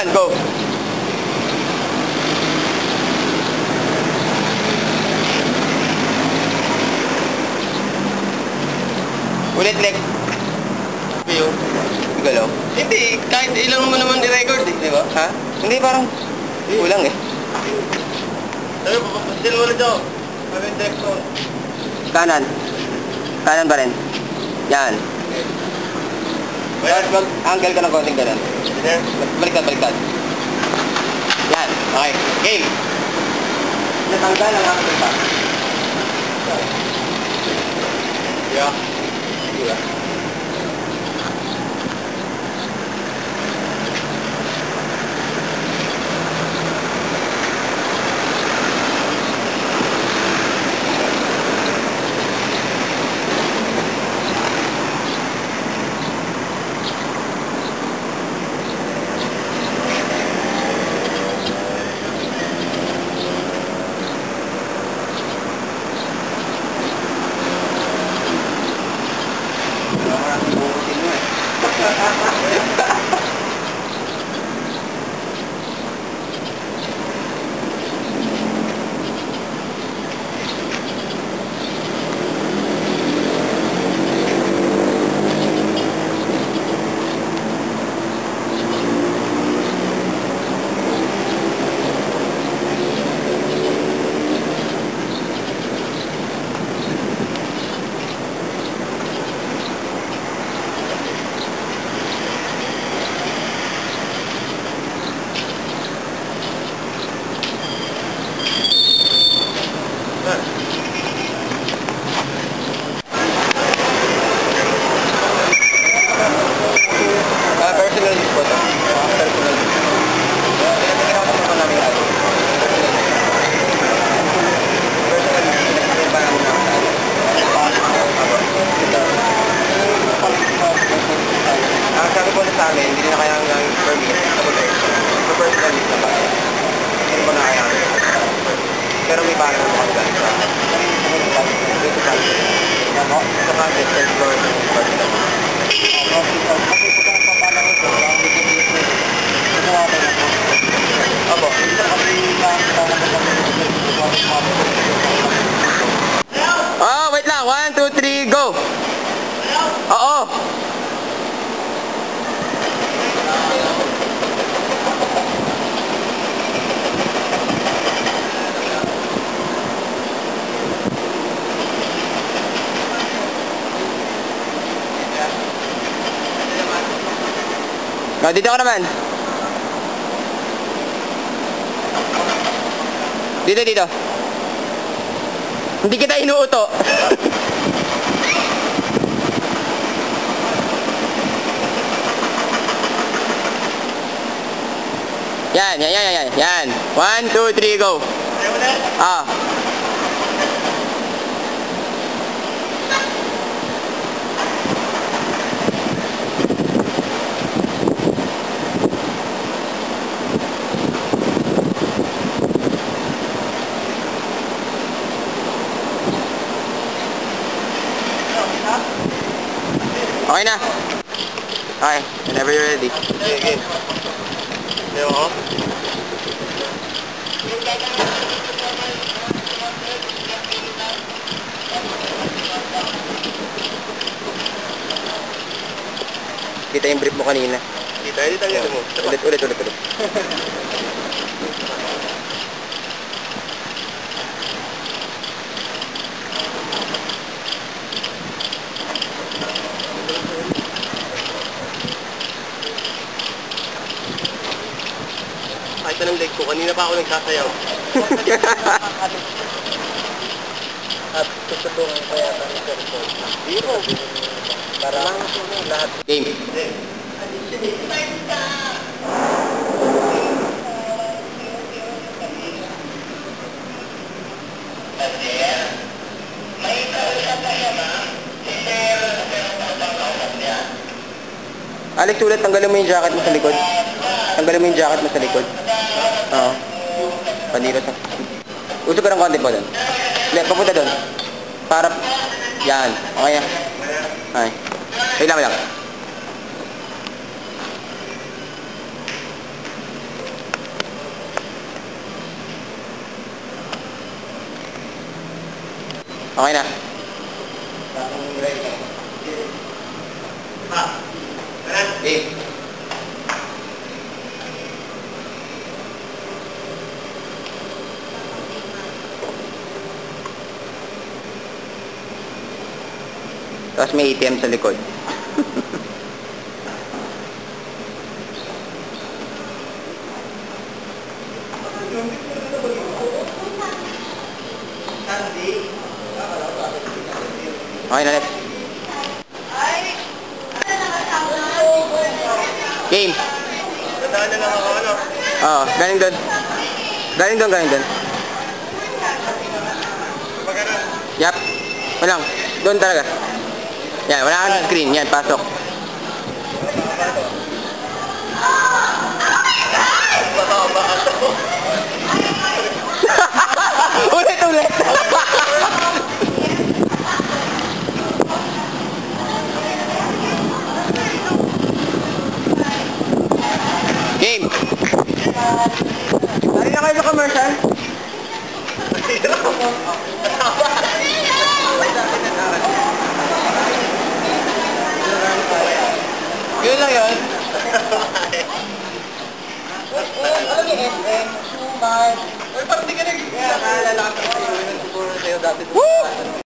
1, go. Ulit, next. View. Galaw. Hindi, kahit ilang mo naman i-record eh, di ba? Ha? Hindi, parang kulang eh. Sabi, papasil mo ulit ako. Sabi yung text ko. Kanan. Kanan pa rin. Yan. Tapos mag-angle ka ng konting ganun. Baliktad, baliktad. Yan. Okay. Game. Natanggal ang aking pa. Yeah. Diba? Personal use po ito. Personal use. Ginawa naman namin ito. Personal use. Hindi pa namin namin ito. Ang sabi po sa amin, hindi na kaya ng permit sa protection. So personal use na ba? Hindi mo na kaya pero may bago na mga ganito. Sa budget, sa store, Opo. Oh, wait lang. 1, 2, 3, go. Oo. Oh, dito ako naman. Dito, dito. Hindi kita inuuto. Yan, yan, yan, yan, yan. 1, 2, 3, go. Ah. Okay na. Okay, whenever you're ready. Okay, game. Hindi ako. Kita yung brief mo kanina. Kita, edit mo. Ulit. Kahit anong leg ko, kanina pa ako nagsasayaw. At tututungan ko yata ng cellphone. Hindi mo. Para lahat. Game. Alex, ulit, tanggalin mo yung jacket mo sa likod. Tanggalin mo yung jacket mo sa likod. Oo. Panira sa... Uso ka ng konti po doon. Hindi, papunta doon. Para... Yan. Okay yan. Okay. Wait lang. Okay na. Game. Tapos may ATM sa likod. Okay na, next. Game. Tandaan na lang ako, ano? Oo, galing doon. Galing doon, galing doon. Magana. Yap. Walang. Doon talaga. Yan, wala kang screen. Yan, pasok. Mahaba ako. Ulit, ulit. Game. Dari na kayo sa commercial? Yun lang yun. Ano yung SM? Sumat. Uy, parang di ka nag-aalala ka sa'yo. Siguro sa'yo dati. Woo!